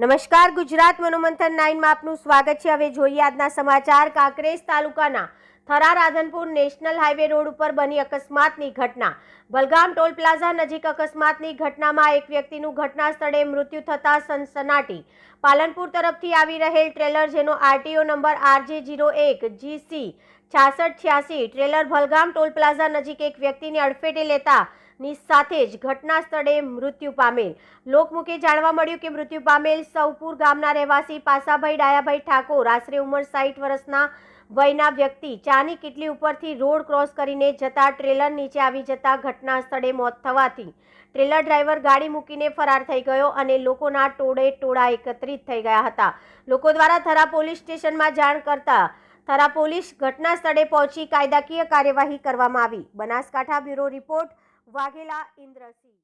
નમસ્કાર, ગુજરાત મનોમંથન 9 માં આપનું સ્વાગત છે। હવે જોઈએ આજના સમાચાર। કાંકરેજ તાલુકાના Thara Radhanpur national highway road ઉપર બની અકસ્માતની ઘટના। બલગામ ટોલ પ્લાઝા નજીક અકસ્માતની ઘટનામાં એક વ્યક્તિનું ઘટના સ્થળે મૃત્યુ થતા સનસનાટી। પાલનપુર તરફથી આવી રહેલ ટ્રેલર જેનો RTO number RJ01 GC 6686 trailer Balgam toll plaza નજીક એક વ્યક્તિને અડફેટે લેતા ની સાથે જ ઘટના સ્થળે મૃત્યુ પામેલ। લોકમુખે જાણવા મળ્યું કે મૃત્યુ પામેલ સૌપુર ગામના રહેવાસી પાસાભાઈ ડાયાભાઈ ઠાકોર આશરે ઉંમર 60 વર્ષના વયના વ્યક્તિ ચાની કીટલી ઉપરથી રોડ ક્રોસ કરીને જતા ટ્રેલર નીચે આવી જતા ઘટના સ્થળે મોત થવાથી ટ્રેલર ડ્રાઈવર ગાડી મૂકીને ફરાર થઈ ગયો અને લોકોના ટોળે ટોળા એકત્રિત થઈ ગયા હતા। લોકો દ્વારા થરા પોલીસ સ્ટેશનમાં જાણ કરતા થરા પોલીસ ઘટના સ્થળે પહોંચી કાયદાકીય કાર્યવાહી કરવામાં આવી। Banaskantha bureau report Vaghela Indrasinh.